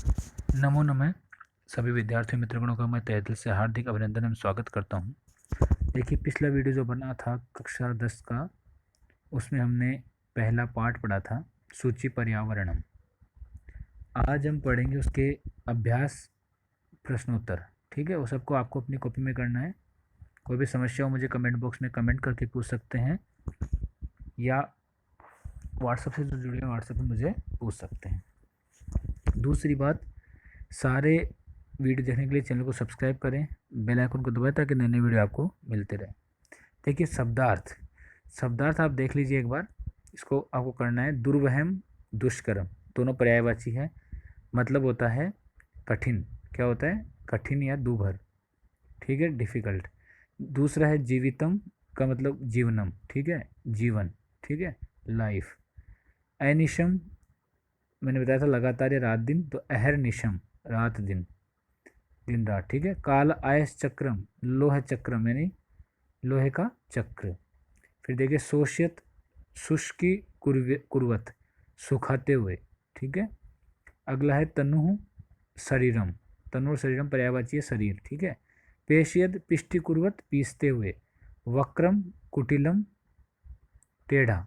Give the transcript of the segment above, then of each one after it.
नमो नमः। सभी विद्यार्थी मित्रगणों का मैं तहे दिल से हार्दिक अभिनंदन एवं स्वागत करता हूं। देखिए, पिछला वीडियो जो बना था कक्षा 10 का, उसमें हमने पहला पाठ पढ़ा था सूची पर्यावरणम। आज हम पढ़ेंगे उसके अभ्यास प्रश्नोत्तर। ठीक है, वो सबको आपको अपनी कॉपी में करना है। कोई भी समस्या हो मुझे कमेंट बॉक्स में कमेंट करके पूछ सकते हैं, या व्हाट्सएप से जो जुड़े हैं व्हाट्सएप में मुझे पूछ सकते हैं। दूसरी बात, सारे वीडियो देखने के लिए चैनल को सब्सक्राइब करें, बेल आइकन को दबाएं ताकि नए नए वीडियो आपको मिलते रहे। देखिए, शब्दार्थ शब्दार्थ आप देख लीजिए एक बार। इसको आपको करना है दुर्वहम दुष्कर्म, दोनों पर्यायवाची है। मतलब होता है कठिन। क्या होता है? कठिन या दूभर। ठीक है, डिफ़िकल्ट। दूसरा है जीवितम, का मतलब जीवनम। ठीक है, जीवन। ठीक है, लाइफ। अनिशम, मैंने बताया था लगातार या रात दिन, तो अहरनिशम, रात दिन, दिन रात। ठीक है, काल आयस चक्रम, लोह चक्रम यानी लोहे का चक्र। फिर देखिए, शोष्यत, शुष्की कुर्वत, सुखाते हुए। ठीक है, अगला है तनु शरीरम, तनु और शरीरम पर्यायवाची है शरीर। ठीक है, पेशयद पिष्टि कुर्वत, पीसते हुए। वक्रम कुटिलम, टेढ़ा।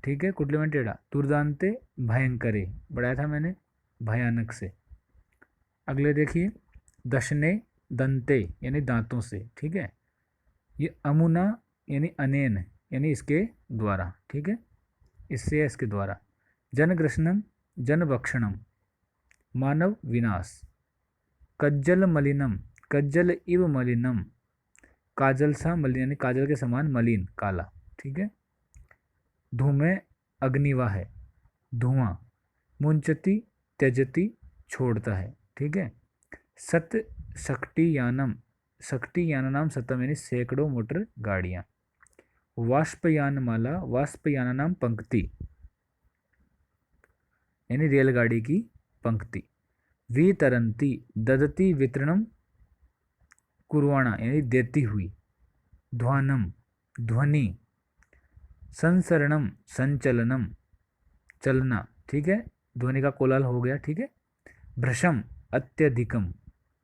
ठीक है, कुटिलम में टेढ़ा। दुर्दांते भयंकरे, बढ़ाया था मैंने, भयानक से। अगले देखिए, दशने दंते यानी दांतों से। ठीक है, ये अमुना यानी अनेन यानी इसके द्वारा। ठीक है, इससे या इसके द्वारा। जनग्रसनम, जनभक्षणम, मानव विनाश। कज्जल मलिनम, कज्जल इव मलिनम, काजल सा मलिन यानी काजल के समान मलिन, काला। ठीक है, धूमे अग्निवाह है, धुआं। मुंचती त्यजती, छोड़ता है। ठीक है, सत शक्ति यानम, शक्ति याननाम सतम यानी सैकड़ों मोटर गाड़ियाँ। वाष्पयानमाला, वाष्पयानानाम पंक्ति यानी रेलगाड़ी की पंक्ति। वितरंती, ददती वितरणम कुर्वाणा यानी देती हुई। ध्वानम, ध्वनि। संसरणम, संचलनम, चलना। ठीक है, ध्वनि का कोलाहल हो गया। ठीक है, भ्रशम, अत्यधिकम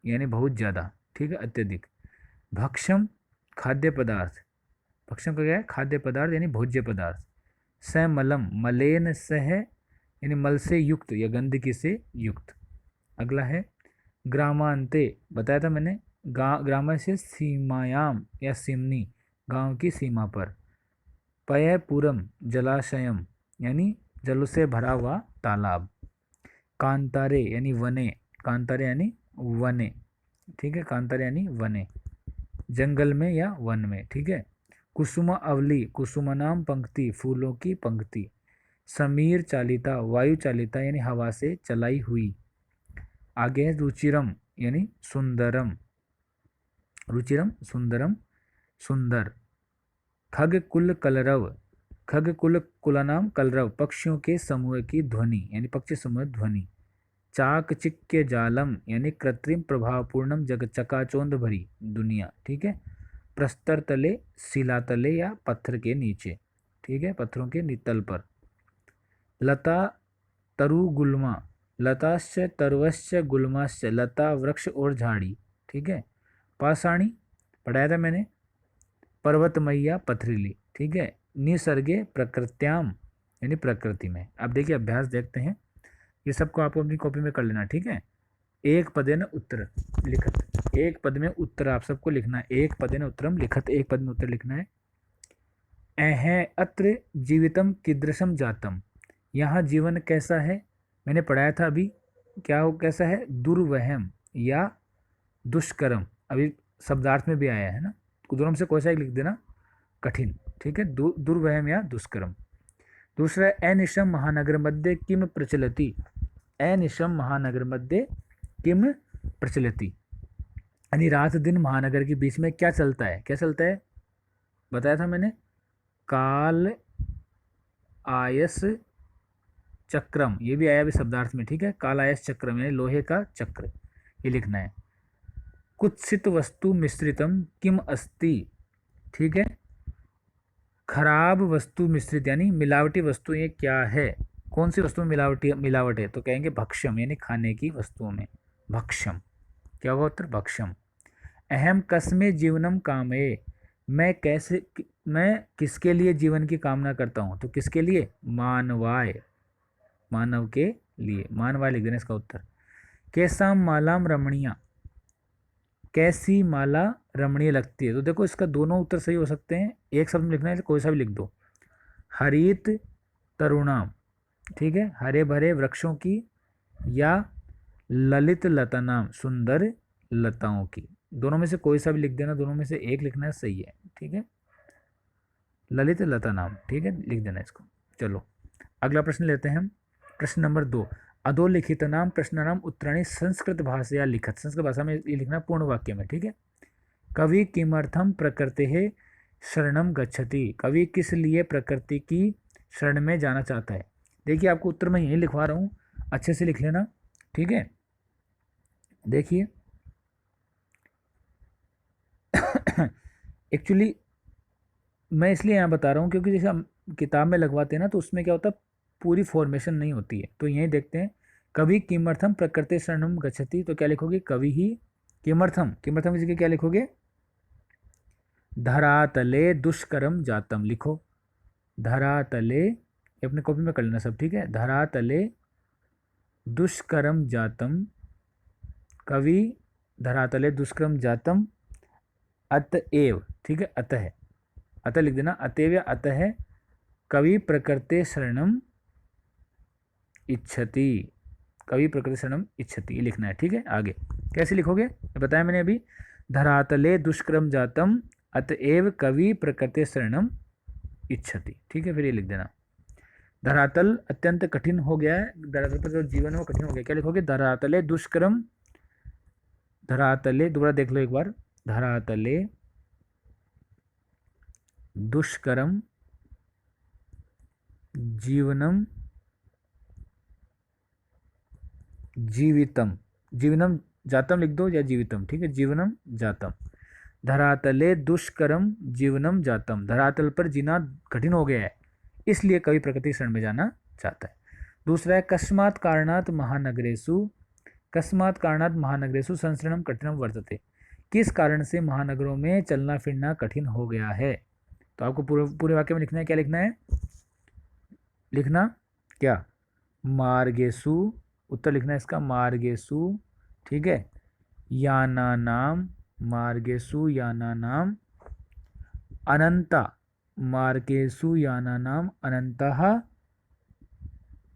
यानी बहुत ज़्यादा। ठीक है, अत्यधिक। भक्षम, खाद्य पदार्थ। भक्षम का क्या है? खाद्य पदार्थ यानी भोज्य पदार्थ। समलम, मलेन सह यानी मल से युक्त या गंदगी से युक्त। अगला है ग्रामांते, बताया था मैंने, ग्राम से सीमायाम या सिमनी, गांव की सीमा पर। पयपूरम, जलाशयम यानी जल से भरा हुआ तालाब। कांतारे यानी वने, कांतारे यानी वने। ठीक है, कांतारे यानी वने, जंगल में या वन में। ठीक है, कुसुम अवली, कुसुमनाम पंक्ति, फूलों की पंक्ति। समीर चालिता, वायु चालिता यानी हवा से चलाई हुई। आगे है रुचिरम यानी सुंदरम, रुचिरम सुंदरम, सुंदर। खग कुल कलरव, खग कुल कुलानाम कलरव, पक्षियों के समूह की ध्वनि यानी पक्षी समूह ध्वनि। चाकचिक्य जालम यानी कृत्रिम प्रभावपूर्णम जग, चकाचौंध भरी दुनिया। ठीक है, प्रस्तर तले, शिला तले या पत्थर के नीचे। ठीक है, पत्थरों के तल पर। लता तरुगुल्मा, लताश्च तरुवश्च गुल्माश्च, लता वृक्ष और झाड़ी। ठीक है, पाषाणी, पढ़ाया था मैंने, पर्वतमैया, पथरीली। ठीक है, निसर्गे प्रकृत्याम यानी प्रकृति में। अब देखिए अभ्यास देखते हैं, ये सबको आपको अपनी कॉपी में कर लेना। ठीक है, एक पदेन उत्तर लिखत, एक पद में उत्तर आप सबको लिखना है। एक पदेन उत्तरम लिखत, एक पद में उत्तर लिखना है। अह अत्र जीवितम कीदृशम जातम, यहाँ जीवन कैसा है। मैंने पढ़ाया था अभी, क्या हो कैसा है? दुर्वहम या दुष्कर्म, अभी शब्दार्थ में भी आया है ना, दोनों में से कोई सा एक लिख देना, कठिन। ठीक है, दुर्वहम या दुष्कर्म। दूसरा है अनिशम महानगर मध्ये किम प्रचलति, अनिशम महानगर मध्ये किम प्रचलति यानी रात दिन महानगर के बीच में क्या चलता है, क्या चलता है? बताया था मैंने, काल आयस चक्रम, ये भी आया अभी शब्दार्थ में। ठीक है, काल आयस चक्रम यानी लोहे का चक्र, ये लिखना है। कुत्सित वस्तु मिश्रितम किम अस्ति। ठीक है, खराब वस्तु मिश्रित यानी मिलावटी वस्तु ये क्या है? कौन सी वस्तु में मिलावट है? तो कहेंगे भक्ष्यम, यानी खाने की वस्तुओं में। भक्ष्यम क्या होगा उत्तर? भक्ष्यम। अहम कस्मे जीवनम कामये, मैं किसके लिए जीवन की कामना करता हूँ? तो किसके लिए? मानवाय, मानव के लिए। मानवाय लिख देना इसका उत्तर। कैसाम मालाम रमणीया, कैसी माला रमणीय लगती है? तो देखो इसका दोनों उत्तर सही हो सकते हैं, एक शब्द में लिखना है तो कोई सा भी लिख दो। हरित तरुणाम, ठीक है, हरे भरे वृक्षों की, या ललित लतानाम, सुंदर लताओं की। दोनों में से कोई सा भी लिख देना, दोनों में से एक लिखना सही है, ठीक है। ललित लता नाम, ठीक है, लिख देना इसको। चलो अगला प्रश्न लेते हैं हम। प्रश्न नंबर 2, अधोलिखित नाम प्रश्नानाम उत्तराणि संस्कृत भाषा लिखत। संस्कृत भाषा में ये लिखना पूर्ण वाक्य में, ठीक है। कवि किमर्थम प्रकृति है शरणम गच्छति, कवि किस लिए प्रकृति की शरण में जाना चाहता है? देखिए आपको उत्तर मैं यही लिखवा रहा हूँ, अच्छे से लिख लेना, ठीक है। देखिए एक्चुअली मैं इसलिए यहाँ बता रहा हूँ क्योंकि जैसे हम किताब में लगवाते हैं ना, तो उसमें क्या होता है, पूरी फॉर्मेशन नहीं होती है। तो यही देखते हैं, कवि किमर्थम प्रकृति शरणम गच्छति, तो क्या लिखोगे? कवि ही किमर्थम, किमर्थम की जगह क्या लिखोगे? धरातले दुष्करम जातम लिखो। धरातले, अपने कॉपी में कर लेना सब, ठीक है। धरातले दुष्करम जातम, कवि धरातले दुष्करम जातम अतएव, ठीक है, अतः, अतः लिख देना, अतएव या अतः कवि प्रकृते शरणम इच्छति, कवि प्रकृति शरणम इच्छति, ये लिखना है, ठीक है। आगे कैसे लिखोगे बताया मैंने अभी। धरातले दुष्करम जातम अतएव कवि प्रकृते शरणम इच्छति, ठीक है। फिर ये लिख देना, धरातल अत्यंत कठिन हो गया है, धरातल पर जो जीवन है वो कठिन हो गया, क्या लिखोगे? धरातले दुष्करम, धरातले दोबारा देख लो एक बार, धरातले दुष्करम जीवनम जीवितम, जीवनम जातम लिख दो या जीवितम, ठीक है, जीवनम जातम। धरातले दुष्करम जीवनम जातम, धरातल पर जीना कठिन हो गया है, इसलिए कवि प्रकृति शरण में जाना चाहता है। दूसरा है कस्मात् कारणात् महानगरेषु, कस्मात् कारणात् महानगरेषु संसरणम कठिनम वर्तते, किस कारण से महानगरों में चलना फिरना कठिन हो गया है? तो आपको पूरे वाक्य में लिखना है, क्या लिखना है? लिखना क्या? मार्गेषु, उत्तर लिखना है इसका मार्गेषु, ठीक है। याना नाम, मार्गेषु याना नाम अनंता, मार्गेषु याना नाम अनंतः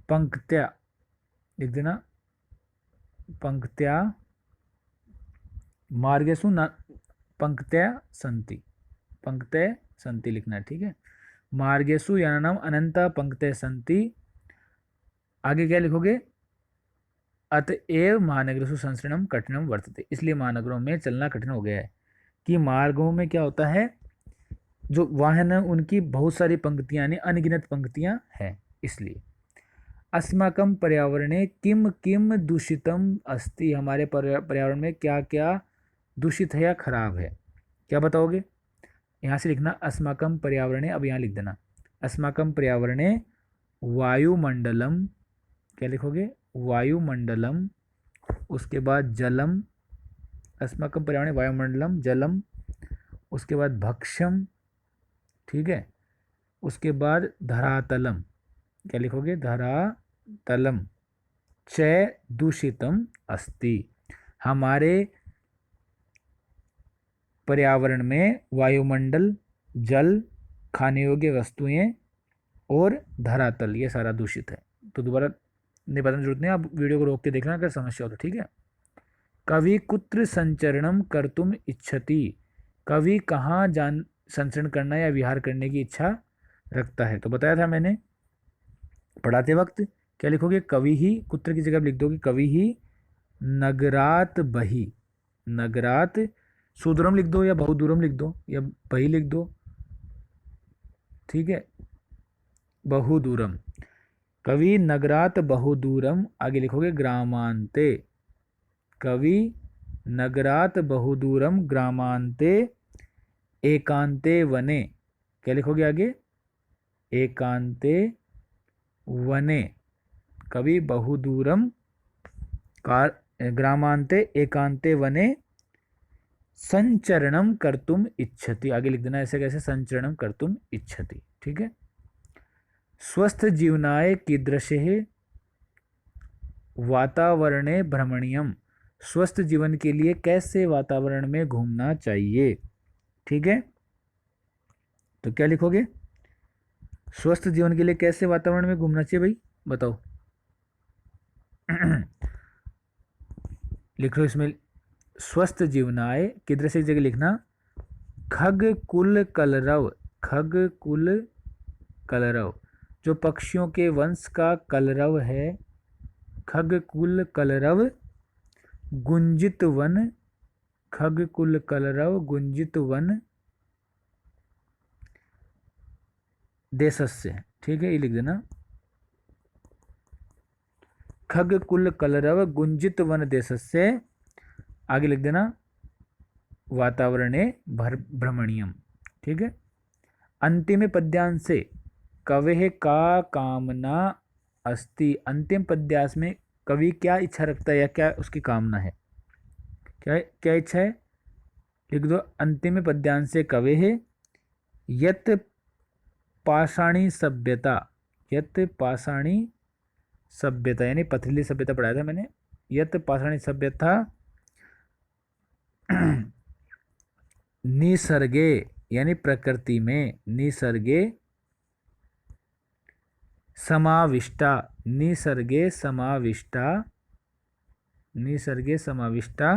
पंक्त्या, लिख देना पंक्त्या, मार्गेषु पंक्त्या संति, पंक्त्या संति लिखना है, ठीक है। मार्गेषु याना नाम अनंता पंक्त्या संति, आगे क्या लिखोगे? अतएव महानगरेषु संसरणम कठिनम वर्तते, इसलिए महानगरों में चलना कठिन हो गया है। कि मार्गों में क्या होता है, जो वाहन है उनकी बहुत सारी पंक्तियां यानी अनगिनत पंक्तियां हैं, इसलिए। अस्माकं पर्यावरणे किम किम दूषितम अस्ति, हमारे पर्यावरण में क्या क्या दूषित है या खराब है, क्या बताओगे? यहाँ से लिखना अस्माकं पर्यावरणे, अब यहाँ लिख देना अस्माकं पर्यावरणे वायुमंडलम, क्या लिखोगे? वायुमंडलम, उसके बाद जलम, अस्माकं पर्यावरणे वायुमंडलम जलम, उसके बाद भक्ष्यम, ठीक है, उसके बाद धरातलम, क्या लिखोगे? धरातलम च दूषितम अस्ति, हमारे पर्यावरण में वायुमंडल, जल, खाने योग्य वस्तुएं और धरातल ये सारा दूषित है। तो दोबारा नहीं बताने जरूरत नहीं, आप वीडियो को रोक के देखना अगर समस्या हो तो, ठीक है। कवि कुत्र संचरणम कर्तुम इच्छति, कवि कहाँ जान संचरण करना या विहार करने की इच्छा रखता है? तो बताया था मैंने पढ़ाते वक्त, क्या लिखोगे? कवि ही, कुत्र की जगह लिख दोगे कवि ही नगरात बही, नगरात सुदूरम लिख दो या बहुदूरम लिख दो या बही लिख दो, ठीक है, बहुदूरम, कवि नगरात बहुदूरम, आगे लिखोगे ग्रामांते, कवि नगरात बहुदूरम ग्रामांते एकांते वने, क्या लिखोगे आगे? एकांते वने, कवि बहुदूरम ग्रामांते एकांते वने संचरणम कर्तुम इच्छति। आगे लिख देना ऐसे कैसे, संचरणम कर्तुम इच्छति। ठीक है। स्वस्थ जीवनाय कीदृशे वातावरणे भ्रमणीयम। स्वस्थ जीवन के लिए कैसे वातावरण में घूमना चाहिए। ठीक है, तो क्या लिखोगे, स्वस्थ जीवन के लिए कैसे वातावरण में घूमना चाहिए भाई, बताओ। लिख लो इसमें, स्वस्थ जीवनाय किधर से जगह लिखना, खग कुल कलरव। खग कुल कलरव, जो पक्षियों के वंश का कलरव है, खग कुल कलरव गुंजित वन। खग कुल कलरव गुंजित वन देशस्य। ठीक है, ये लिख देना, खग कुल कलरव गुंजित वन देशस्य। आगे लिख देना, वातावरणे भ्रमणीयम। ठीक है। अंतिम पद्यांश से कवेः का कामना अस्ति। अंतिम पद्यांश में कवि क्या इच्छा रखता है या क्या उसकी कामना है, क्या क्या इच्छा है, लिख दो। अंतिम पद्यांश से कवेः यत् पाषाणी सभ्यता। यत् पाषाणी सभ्यता यानी पथरीली सभ्यता पढ़ाया था मैंने। यत् पाषाणी सभ्यता निसर्गे यानी प्रकृति में, निसर्गे समाविष्टा। निसर्गे समाविष्टा, निसर्गे समाविष्टा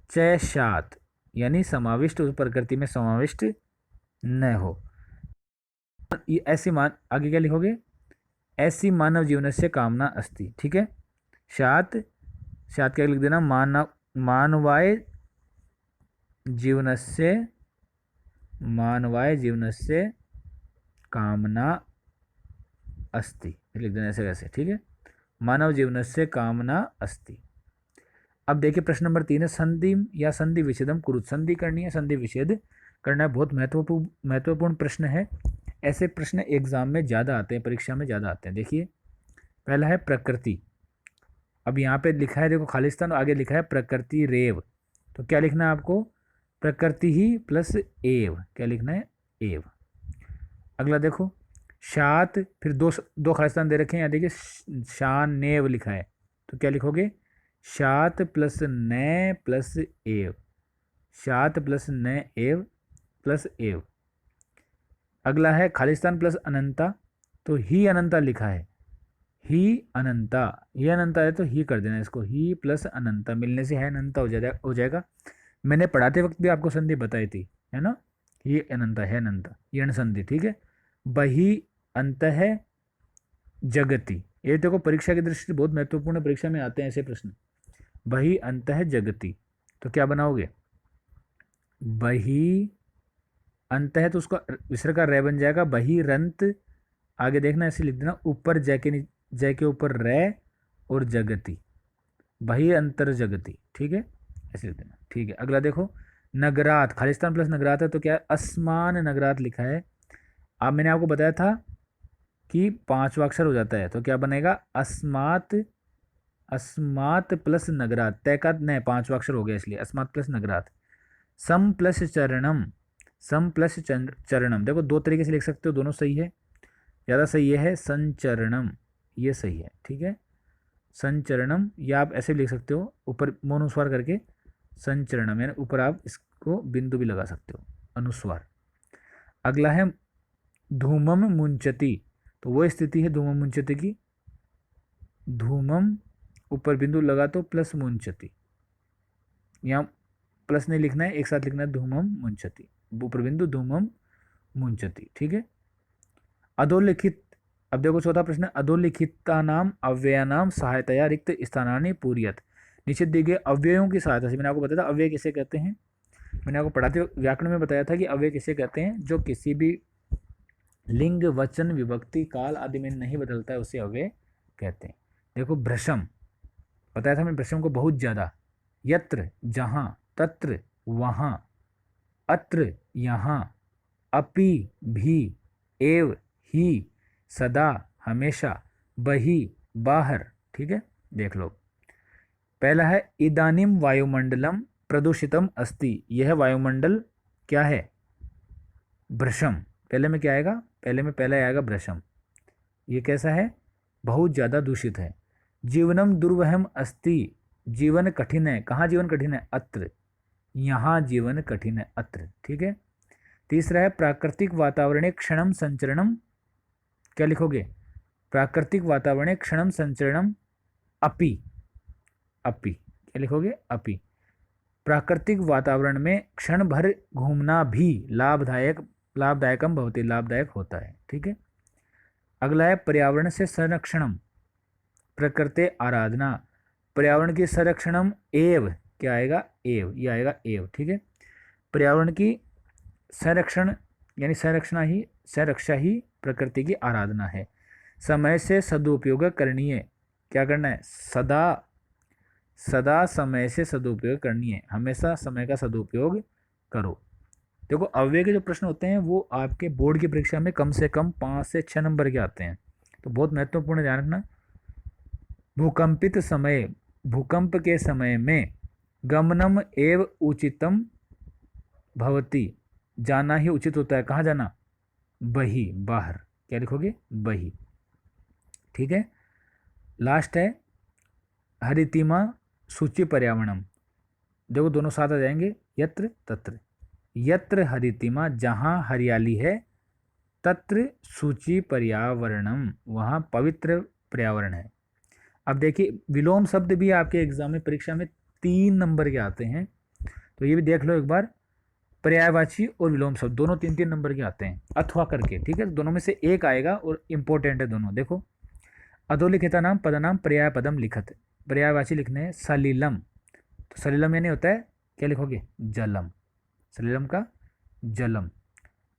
चैशात यानी समाविष्ट, उस प्रकृति में समाविष्ट न हो। ये ऐसी मान, आगे क्या लिखोगे, ऐसी मानव जीवन से कामना अस्ति। ठीक है। शात, शात क्या लिख देना, मानवाय जीवनस्य, मानवाय जीवनस्य कामना अस्ति, लिख देना ऐसे कैसे। ठीक है, मानव जीवनस्य कामना अस्ति। अब देखिए प्रश्न नंबर 3 है, संधि या संधि विच्छेदम कुरुत। संधि करनी है, संधि विच्छेद करना है, बहुत महत्वपूर्ण प्रश्न है। ऐसे प्रश्न एग्जाम में ज़्यादा आते हैं, परीक्षा में ज़्यादा आते हैं। देखिए पहला है प्रकृति। अब यहाँ पे लिखा है देखो खालिस्तान, आगे लिखा है प्रकृति रेव, तो क्या लिखना है आपको, प्रकृति ही प्लस एव। क्या लिखना है, एव। अगला देखो शात, फिर दो खालिस्तान दे रखे हैं, यहाँ देखिए शान नेव लिखा है, तो क्या लिखोगे, शात प्लस न प्लस एव। शात प्लस न एव प्लस एव। अगला है खालिस्तान प्लस अनंता, तो ही अनंता लिखा है, ही अनंता। ही अनंता है तो ही कर देना इसको, ही प्लस अनंता मिलने से है अनंता हो जाएगा। मैंने पढ़ाते वक्त भी आपको संधि बताई थी, है ना, ही अनंता है अनंता, ये अण संधि। ठीक है। बही अंत है जगति, ये देखो परीक्षा की दृष्टि से बहुत महत्वपूर्ण, परीक्षा में आते हैं ऐसे प्रश्न। बही अंत है जगति, तो क्या बनाओगे, बही अंत है तो उसका विसर्ग का रे बन जाएगा, बही रंत। आगे देखना ऐसे लिख देना, ऊपर जय के ऊपर रे और जगति, बही अंतर जगति। ठीक है, ऐसे लिख देना। ठीक है। अगला देखो नगरात, खालिस्तान प्लस नगरात है, तो क्या असमान नगरात लिखा है। अब मैंने आपको बताया था कि 5वां अक्षर हो जाता है, तो क्या बनेगा, अस्मात। अस्मात प्लस नगरात, तय का नहीं 5वां अक्षर हो गया इसलिए अस्मात प्लस नगरात। सम प्लस चरणम, सम प्लस चरणम, देखो दो तरीके से लिख सकते हो, दोनों सही है। ज़्यादा सही ये है संचरणम, ये सही है। ठीक है, संचरणम, या आप ऐसे भी लिख सकते हो ऊपर मौनुस्वार करके, संचरणम यानी ऊपर आप इसको बिंदु भी लगा सकते हो, अनुस्वार। अगला है धूमम मुंचति, तो वो स्थिति है धूमम मुंचति की, धूमम ऊपर बिंदु लगा तो प्लस मुंचति, यहाँ प्लस नहीं लिखना है, एक साथ लिखना है धूमम मुंचति, ऊपर बिंदु धूमम मुंचति। ठीक है। अधोलिखित, अब देखो चौथा प्रश्न, अधोलिखितानाम अव्ययानाम सहायतया रिक्त स्थानानि पूर्यत। नीचे दिए गए अव्ययों की सहायता से, मैंने आपको बताया था अव्यय किसे कहते हैं, मैंने आपको पढ़ाते व्याकरण में बताया था कि अव्यय किसे कहते हैं, जो किसी भी लिंग वचन विभक्ति काल आदि में नहीं बदलता है, उसे अव्यय कहते हैं। देखो भ्रशम, बताया था मैंने भ्रशम को बहुत ज़्यादा, यत्र जहाँ, तत्र वहाँ, अत्र यहाँ, अपि भी, एव ही, सदा हमेशा, बही, बाहर। ठीक है, देख लो। पहला है इदानीम वायुमंडलम प्रदूषितम अस्ति, यह वायुमंडल क्या है? भ्रशम। पहले में क्या आएगा? पहले में पहला आएगा भ्रशम। ये कैसा है? बहुत ज़्यादा दूषित है। जीवनम दुर्वहम अस्ति, जीवन कठिन है। कहाँ जीवन कठिन है? अत्र, यहाँ जीवन कठिन है, अत्र। ठीक है। तीसरा है प्राकृतिक वातावरणे क्षणम संचरणम, क्या लिखोगे? प्राकृतिक वातावरणे क्षणम संचरणम अपि, अपि क्या लिखोगे? अपि। प्राकृतिक वातावरण में क्षण भर घूमना भी लाभदायकम भवति, लाभदायक होता है। ठीक है। अगला है पर्यावरण से संरक्षणम प्रकृति आराधना, पर्यावरण की संरक्षणम एव, क्या आएगा? एव, ये आएगा एव। ठीक है। पर्यावरण की संरक्षण यानी संरक्षा ही प्रकृति की आराधना है। समय से सदुपयोग करणीय, क्या करना है? सदा समय से सदुपयोग करनी है, हमेशा समय का सदुपयोग करो। देखो अव्यय के जो प्रश्न होते हैं वो आपके बोर्ड की परीक्षा में कम से कम 5 से 6 नंबर के आते हैं, तो बहुत महत्वपूर्ण ध्यान रखना। भूकंपित समय, भूकंप के समय में गमनम एव उचितम भवति, जाना ही उचित होता है। कहाँ जाना? बही, बाहर। क्या लिखोगे? बही। ठीक है। लास्ट है हरितिमा सूची पर्यावरणम, देखो दोनों साथ आ जाएंगे, यत्र तत्र। यत्र हरितिमा, जहाँ हरियाली है, तत्र सूची पर्यावरणम, वहाँ पवित्र पर्यावरण है। अब देखिए विलोम शब्द भी आपके एग्जाम में परीक्षा में 3 नंबर के आते हैं, तो ये भी देख लो एक बार। पर्यायवाची और विलोम शब्द दोनों 3-3 नंबर के आते हैं, अथवा करके। ठीक है, दोनों में से एक आएगा और इम्पोर्टेंट है दोनों। देखो अधोलिखिता नाम पदनाम पर्याय पदम लिखत, पर्यायवाची लिखने हैं सलिलम, तो सलिलम यानी होता है, क्या लिखोगे? जलम, सलिलम का जलम।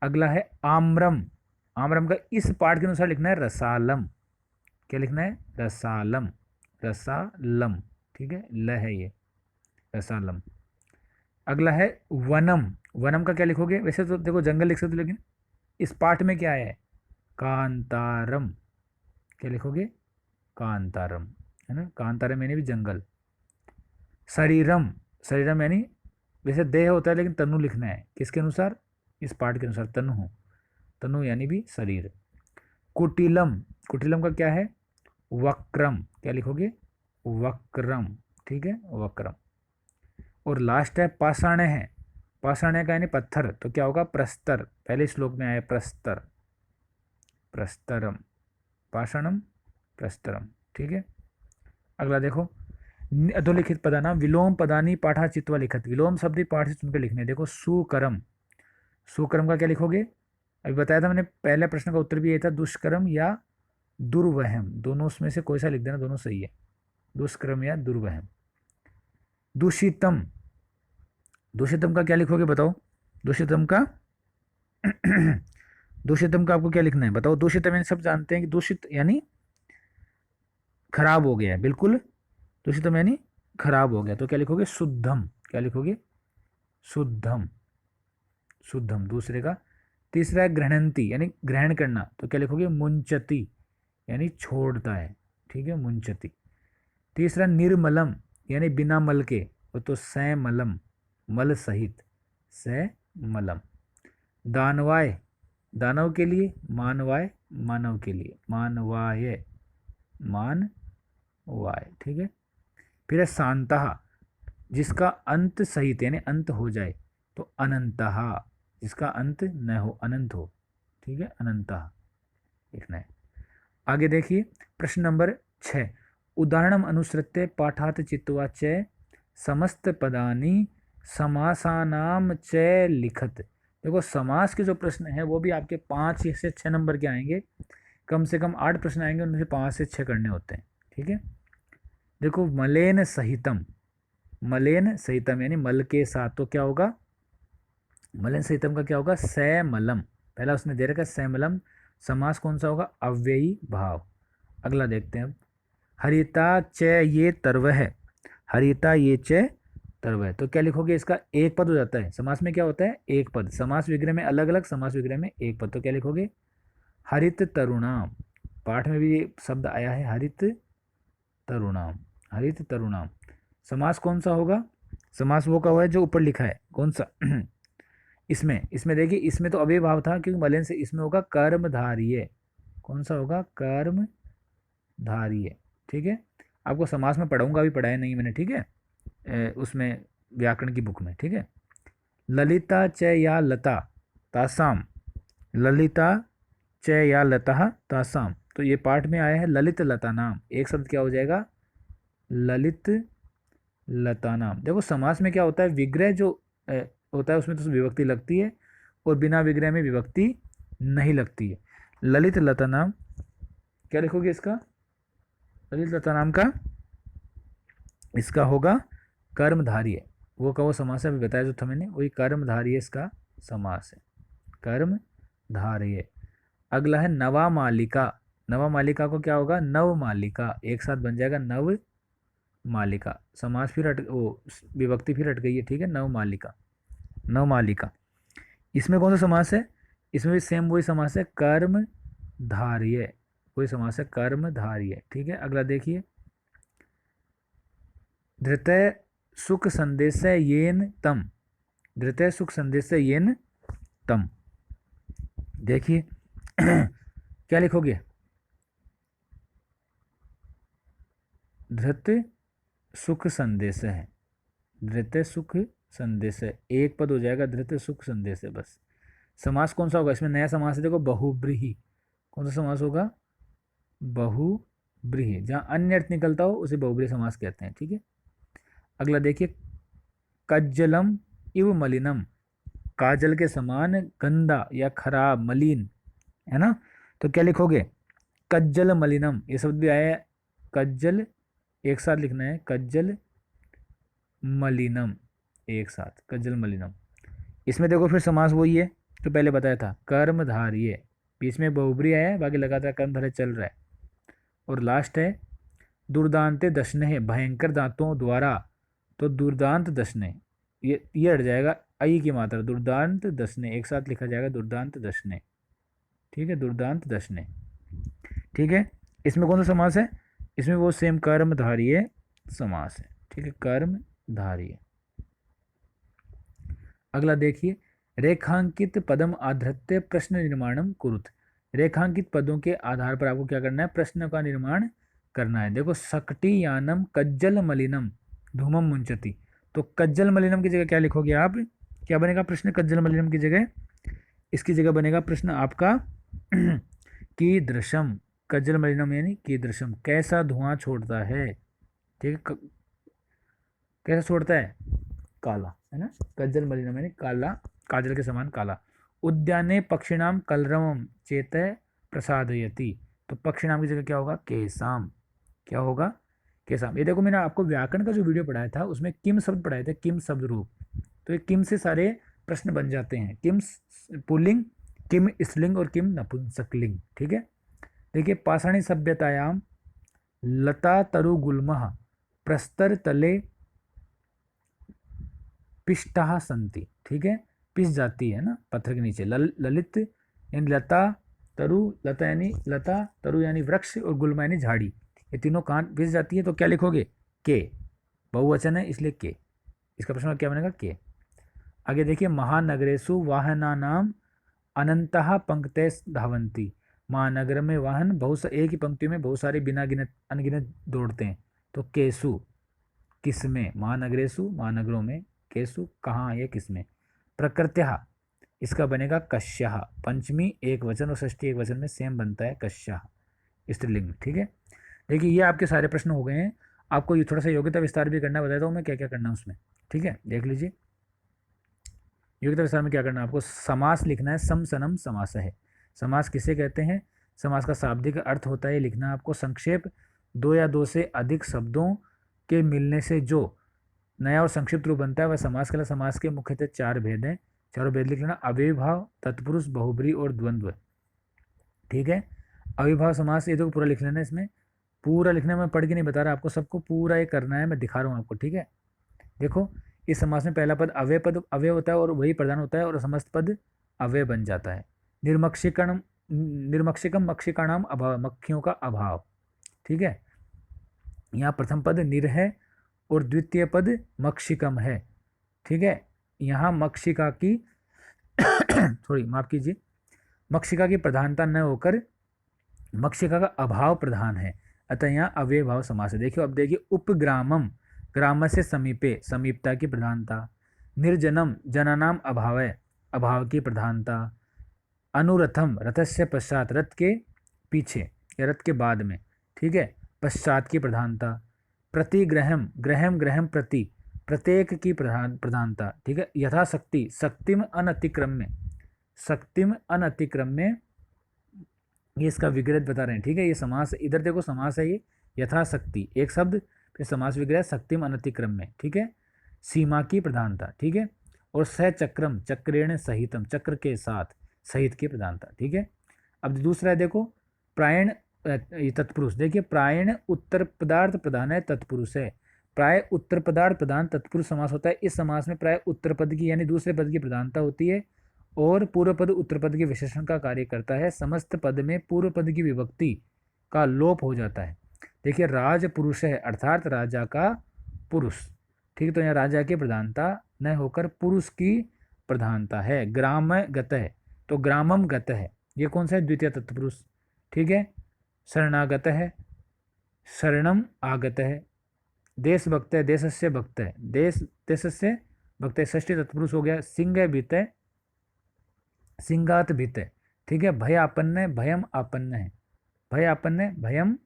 अगला है आम्रम, आम्रम का इस पाठ के अनुसार लिखना है रसालम, क्या लिखना है? रसालम, रसालम। ठीक है, ल है ये, रसालम। अगला है वनम, वनम का क्या लिखोगे? वैसे तो देखो जंगल लिख सकते हो, लेकिन इस पाठ में क्या है? कांतारम, क्या लिखोगे? कांतारम, है ना, कांतारम यानी भी जंगल। शरीरम, शरीरम यानी वैसे देह होता है लेकिन तनु लिखना है, किसके अनुसार? इस पाठ के अनुसार, तनु, तनु यानी भी शरीर। कुटिलम, कुटिलम का क्या है? वक्रम, क्या लिखोगे? वक्रम। ठीक है, वक्रम। और लास्ट है पाषाण है, पाषाण का यानी पत्थर, तो क्या होगा? प्रस्तर, पहले श्लोक में आया प्रस्तर, प्रस्तरम, पाषाणम प्रस्तरम। ठीक है। अगला देखो अधोलिखित पदानाम विलोम पदानी पाठा चित्वा लिखत, विलोम शब्द ही पाठ से चुनकर लिखने। देखो सुकर्म, सुकर्म का क्या लिखोगे? अभी बताया था मैंने, पहले प्रश्न का उत्तर भी ये था, दुष्कर्म या दुर्वहम, दोनों में से कोई सा लिख देना, दोनों सही है, दुष्कर्म या दुर्वहम। दूषितम, दूषितम का क्या लिखोगे बताओ? दूषितम का दूषितम का आपको क्या लिखना है बताओ? दूषितम यानी सब जानते हैं कि दूषित यानी खराब हो गया है, बिल्कुल। दूषितम यानी खराब हो गया, तो क्या लिखोगे? शुद्धम, क्या लिखोगे? शुद्धम, शुद्धम दूसरे का। तीसरा है गृहणंती यानी ग्रहण करना, तो क्या लिखोगे? मुंचती यानी छोड़ता है। ठीक है, मुंचती। तीसरा निर्मलम यानी बिना मल के, वो तो सैमलम, मल सहित, सैमलम। दानवाय, दानव के लिए, मानवाय, मानव के लिए, मानवाय, मानवाय। ठीक है। फिर है शांतः, जिसका अंत सहित यानी अंत हो जाए, तो अनंतः, जिसका अंत न हो, अनंत हो। ठीक है, अनंतः लिखना है। आगे देखिए प्रश्न नंबर 6, उदाहरणम अनुसृत्य पाठात चित्वा च समस्त पदानी समासानाम च लिखत। देखो समास के जो प्रश्न है वो भी आपके 5 से 6 नंबर के आएंगे, कम से कम 8 प्रश्न आएंगे, उनमें से 5 से 6 करने होते हैं। ठीक है। देखो मलेन सहितम, मलेन सहितम यानी मल के साथ, तो क्या होगा? मलेन सहितम का क्या होगा? सैमलम, पहला उसने दे रखा है सैमलम, समास कौन सा होगा? अव्ययी भाव। अगला देखते हैं अब, हरिता च ये तर्व है, हरिता ये च तर्व है, तो क्या लिखोगे? इसका एक पद हो जाता है, समास में क्या होता है? एक पद, समास विग्रह में अलग अलग, समास विग्रह में एक पद, तो क्या लिखोगे? हरित तरुणाम, पाठ में भी ये शब्द आया है, हरित तरुणाम, हरित तरुणाम। समास कौन सा होगा? समास वो का हुआ है जो ऊपर लिखा है, कौन सा? इसमें इसमें देखिए, इसमें तो अव्ययभाव था क्योंकि मलिन से, इसमें होगा कर्मधारीय। कौन सा होगा? कर्मधारीय। ठीक है, आपको समास में पढ़ाऊंगा, अभी पढ़ाया नहीं मैंने, ठीक है, उसमें व्याकरण की बुक में, ठीक है। ललिता च या लता तासाम, ललिता च या लता तासाम, तो ये पाठ में आया है ललित लता नाम, एक शब्द क्या हो जाएगा? ललित लता नाम। देखो समास में क्या होता है, विग्रह जो होता है उसमें तो विभक्ति लगती है, और बिना विग्रह में विभक्ति नहीं लगती है। ललित लता नाम, क्या लिखोगे इसका? ललित लता नाम का इसका होगा कर्मधारय। वो का वो समास है, अभी बताया जो था मैंने, वही कर्मधारय इसका समास है, कर्मधारय। अगला है नवा मालिका। नवा मालिका को क्या होगा? नव मालिका, एक साथ बन जाएगा नव मालिका। समास फिर हट, वो विभक्ति फिर हट गई है, ठीक है, नव मालिका, नव मालिका। इसमें कौन सा समास है? इसमें भी सेम वही समास है, कर्मधारय, वही समास है, कर्मधारय। ठीक है, अगला देखिए, धृतय सुख संदेश येन तम, धृतय सुख संदेश येन तम। देखिए क्या लिखोगे? धृत सुख संदेश है, धृत सुख संदेश है, एक पद हो जाएगा, धृत सुख संदेश है बस। समास कौन सा होगा? इसमें नया समास है, देखो, बहुब्रीहि। कौन सा समास होगा? बहुब्रीहि। जहाँ अन्य अर्थ निकलता हो उसे बहुब्रीहि समास कहते हैं, ठीक है। अगला देखिए, कज्जलम इव मलिनम, काजल के समान गंदा या खराब, मलिन, है ना, तो क्या लिखोगे? कज्जल मलिनम, ये शब्द भी आया है, कज्जल एक साथ लिखना है, कज्जल मलिनम, एक साथ, कज्जल मलिनम। इसमें देखो फिर समास वही है तो पहले बताया था, कर्मधारय, बीच में बहुब्री आया है, बाकी लगातार कर्मधारय चल रहा है। और लास्ट है दुर्दांते दशने, भयंकर दांतों द्वारा, तो दुर्दांत दशने, ये हट जाएगा, आई की मात्रा, दुर्दांत दशने, एक साथ लिखा जाएगा, दुर्दांत दशने, ठीक है, दुर्दांत दशने। ठीक है, इसमें कौन सा समास है? इसमें वो सेम कर्मधारय समास है, ठीक है, कर्मधारय। अगला देखिए, रेखांकित पदम आधृत्य प्रश्न निर्माणम कुरुत। रेखांकित पदों के आधार पर आपको क्या करना है? प्रश्न का निर्माण करना है। देखो, सकटी यानम कज्जल मलिनम धूमम मुंचती, तो कज्जल मलिनम की जगह क्या लिखोगे आप? क्या बनेगा प्रश्न कज्जल मलिनम की जगह? इसकी जगह बनेगा प्रश्न आपका कीदृशम, कज्जल मलिनम यानी कीदृशम, कैसा धुआं छोड़ता है, ठीक है, कैसा छोड़ता है? काला, है ना, कज्जल मलिनम यानी काला, काजल के समान काला। उद्याने पक्षिणाम कलरवम चेतः प्रसादयति, तो पक्षिणाम की जगह क्या होगा? केसाम, क्या होगा? केसाम। ये देखो, मैंने आपको व्याकरण का जो वीडियो पढ़ाया था उसमें किम शब्द पढ़ाए थे, किम शब्द रूप, तो ये किम से सारे प्रश्न बन जाते हैं, किम पुल्लिंग, किम स्त्रीलिंग और किम नपुंसकलिंग, ठीक है। देखिए, पाषाणी सभ्यतायाम लता तरु गुल्मः प्रस्तर तले पिष्टा संति, ठीक है, पिस जाती है ना पत्थर के नीचे। ललित यानी लता, तरु, लता यानी लता, तरु यानी वृक्ष, और गुल्मा यानी झाड़ी, ये तीनों कहाँ पिस जाती है? तो क्या लिखोगे? के, बहुवचन है इसलिए के, इसका प्रश्न क्या बनेगा? के। आगे देखिए, महानगरेषु वाहनानाम अनंतः पंक्ते धावंती, महानगर में वाहन बहुत एक ही पंक्ति में बहुत सारे बिना गिनत अनगिनत दौड़ते हैं, तो केसु, किसमें? महानगरेषु, महानगरों में, केसु, कहाँ या किसमें। प्रकृत्या, इसका बनेगा कश्यः, पंचमी एक वचन और षष्ठी एक वचन में सेम बनता है, कश्यः स्त्रीलिंग में, ठीक है। देखिए, ये आपके सारे प्रश्न हो गए हैं। आपको ये थोड़ा सा योग्यता विस्तार भी करना, बताता हूँ मैं क्या क्या करना है उसमें, ठीक है, देख लीजिए। योग्यता विस्तार में क्या करना है आपको? समास लिखना है, समसनम समास है। समास किसे कहते हैं? समास का शाब्दिक अर्थ होता है, लिखना आपको संक्षेप, दो या दो से अधिक शब्दों के मिलने से जो नया और संक्षिप्त रूप बनता है वह समास कहलाता है। समास के मुख्यतः चार भेद हैं, चारों भेद लिख लेना, अव्ययभाव, तत्पुरुष, बहुब्री और द्वंद्व, ठीक है। अव्ययभाव समास ये तो पूरा लिख लेना, इसमें पूरा लिखना, मैं पढ़ के नहीं बता रहा आपको, सबको पूरा ये करना है, मैं दिखा रहा हूँ आपको, ठीक है। देखो, इस समास में पहला पद अव्यय होता है और वही प्रधान होता है और समस्त पद अव्यय बन जाता है। निर्मक्षीकरण निर्मक्षिकम मक्षिकाणाम अभाव, मक्खियों का अभाव। ठीक है, यहाँ प्रथम पद निर है और द्वितीय पद मक्षिकम है। ठीक है, यहाँ मक्षिका की थोड़ी माफ कीजिए, मक्षिका की प्रधानता न होकर मक्षिका का अभाव प्रधान है, अतः यहाँ अव्यय भाव समास है। देखिए अब देखिए, उपग्रामम, ग्राम से समीपे, समीपता की प्रधानता। निर्जनम, जनानाम अभाव है, अभाव की प्रधानता। अनुरथम, रथस्य पश्चात, रथ के पीछे या रथ के बाद में। ठीक है, पश्चात की प्रधानता। प्रतिग्रहम, ग्रहम ग्रहम प्रति, प्रत्येक की प्रधानता। ठीक है, यथाशक्ति, शक्तिम अनतिक्रम्य, शक्तिम अनतिक्रम्य, ये इसका विग्रह बता रहे हैं। ठीक है, ये समास, इधर देखो समास है ये, यथाशक्ति एक शब्द, फिर समास विग्रह शक्तिम अनतिक्रम्य। ठीक है, सीमा की प्रधानता। ठीक है, और सचक्रम, चक्रेण सहितम, चक्र के साथ, सहित की प्रधानता। ठीक है, अब दूसरा है देखो, प्रायण तत्पुरुष। देखिए प्रायण उत्तर पदार्थ प्रधान है, तत्पुरुष है। प्राय उत्तर पदार्थ प्रधान तत्पुरुष समास होता है। इस समास में प्राय उत्तर पद की यानी दूसरे पद की प्रधानता होती है और पूर्व पद उत्तर पद के विशेषण का कार्य करता है। समस्त पद में पूर्व पद की विभक्ति का लोप हो जाता है। देखिए राज पुरुष है अर्थात राजा का पुरुष। ठीक है, तो यहाँ राजा की प्रधानता न होकर पुरुष की प्रधानता है। ग्राम गत है तो ग्रामम गत है, ये कौन सा है, द्वितीय तत्पुरुष। ठीक है, शरणागत है, शरणम आगत है। देश भक्त है, देशस्य भक्त है, देश देशस्य भक्त है, षष्ठी तत्पुरुष हो गया। सिंह भीत है, सिंगात भीत है। ठीक है, भय आपन्न है, भयम आपन्न है, भय आपन्न है, भयम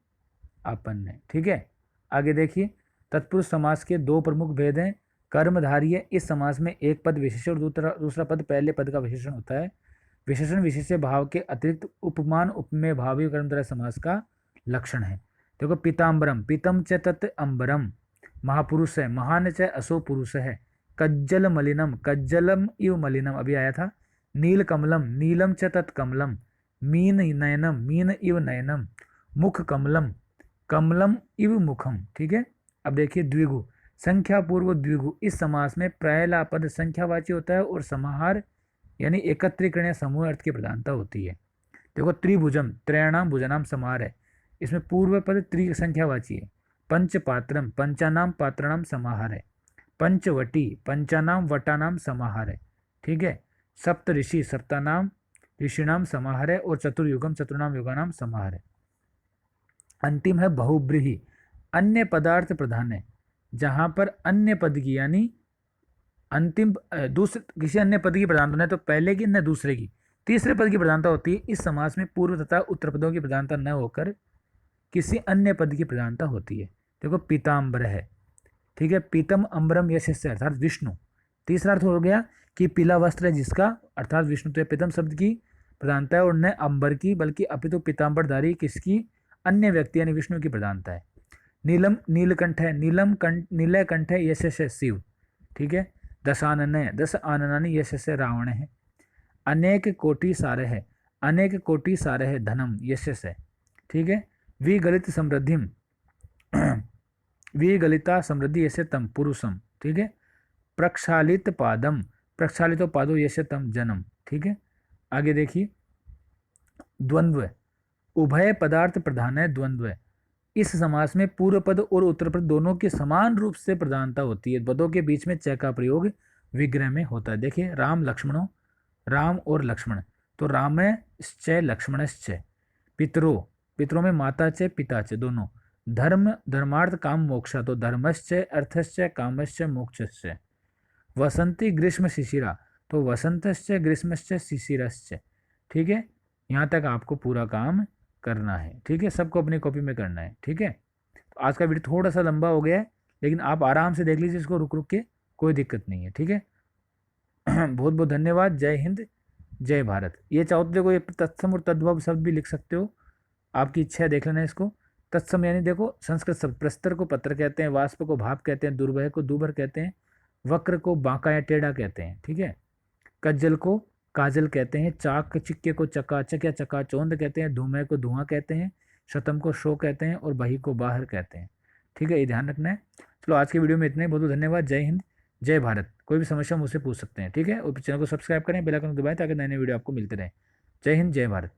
आपन्न है। ठीक है, आगे देखिए, तत्पुरुष समास के दो प्रमुख भेद हैं। कर्मधारी है, इस समास में एक पद विशेषण और दूसरा पद पहले पद का विशेषण होता है। विशेषण विशेष्य भाव के अतिरिक्त उपमान उपमेय भाव भी कर्मधारय समास का लक्षण है। देखो पीताम्बरम, पीतम च तत् अम्बरम, महापुरुष है, महान च असो पुरुष है। कज्जल मलिनम, कज्जलम इव मलिनम, अभी आया था। नील कमलम, नीलम च तत् कमलम, मीन नयनम, मीन इव नयनम। मुख कमलम, कमलम इव मुखम। ठीक है, अब देखिए द्विगु, संख्या पूर्व द्विगु, इस समास में पहला पद संख्यावाची होता है और समाहार यानी एकत्रीकरण समूह अर्थ की प्रधानता होती है। देखो त्रिभुजम, त्रयाणाम भुजनाम समाहार है, इसमें पूर्व पद त्रि संख्यावाची है। पंचपात्रम, पंचानाम पात्राणाम समाहार है। पंचवटी, पंचानाम वटानाम समाहार है। ठीक है, सप्त ऋषि, सप्तानाम ऋषिणाम समाहार है और चतुर्युगम, चतुर्नाम युगानाम समाहार है। अंतिम है बहुब्रीहि, अन्य पदार्थ प्रधान है, जहां पर अन्य पद की यानी अंतिम दूसरे किसी अन्य पद की प्रधानता न तो पहले की न दूसरे की, तीसरे पद की प्रधानता होती है। इस समास में पूर्व तथा उत्तर पदों की प्रधानता न होकर किसी अन्य पद की प्रधानता होती है। देखो पीताम्बर है, ठीक है, पीतम अम्बरम यशस्य अर्थात विष्णु। तीसरा अर्थ हो गया कि पीला वस्त्र है जिसका, अर्थात विष्णु। तो पीतम शब्द की प्रधानता है और न अंबर की बल्कि अपितु पीताम्बरधारी किसकी, अन्य व्यक्ति यानी विष्णु की प्रधानता है। नीलम, नीलकंठ है, नीलम कंठ, नीलकंठ है यशस्य शिव। ठीक है, दशानन है, दस आननानी यशस्य रावण है। अनेक कोटि सारे है, अनेक कोटि सारे है धनम यशस्य है। ठीक है, विगलित समृद्धिम, विगलिता समृद्धि यश तम पुरुषम। ठीक है, प्रक्षालित पादम, प्रक्षालित पादो यश तम जनम। ठीक है, आगे देखिए द्वंद्व, उभय पदार्थ प्रधान है द्वंद्व। इस समास में पूर्व पद और उत्तर पद दोनों की समान रूप से प्रधानता होती है। पदों के बीच में च का प्रयोग विग्रह में होता है। देखिए राम लक्ष्मणों, राम और लक्ष्मण, तो रामश्च लक्ष्मणश्च। पितरो, पितरों में माता च पिता च दोनों। धर्म, धर्मार्थ काम मोक्ष, तो धर्मश्च अर्थश्च कामश्च मोक्षश्च। वसंती ग्रीष्म शिशिरा, तो वसंतश्च ग्रीष्मश्च शिशिरश्च। ठीक है, यहाँ तक आपको पूरा काम करना है। ठीक है, सबको अपनी कॉपी में करना है। ठीक है, तो आज का वीडियो थोड़ा सा लंबा हो गया है, लेकिन आप आराम से देख लीजिए इसको रुक रुक के, कोई दिक्कत नहीं है। ठीक है, बहुत बहुत धन्यवाद। जय हिंद, जय भारत। ये चाहो तो देखो ये तत्सम और तद्भव शब्द भी लिख सकते हो, आपकी इच्छा है, देख लेना इसको। तत्सम यानी देखो संस्कृत शब्द, प्रस्तर को पत्र कहते हैं, वाष्प को भाप कहते हैं, दुर्भय को दूबर कहते हैं, वक्र को बांका या टेढ़ा कहते हैं। ठीक है, कज्जल को काजल कहते हैं, चाक चिक्के को चकाचक या चकाचौंध कहते हैं, धूमय को धुआं कहते हैं, शतम को शो कहते हैं और बही को बाहर कहते हैं। ठीक है, ये ध्यान रखना है। चलो आज के वीडियो में इतना ही, बहुत बहुत धन्यवाद। जय हिंद, जय भारत। कोई भी समस्या मुझसे पूछ सकते हैं। ठीक है, और चैनल को सब्सक्राइब करें, बेल आइकन को दबाएं ताकि नए नए वीडियो आपको मिलते रहें। जय हिंद, जय भारत।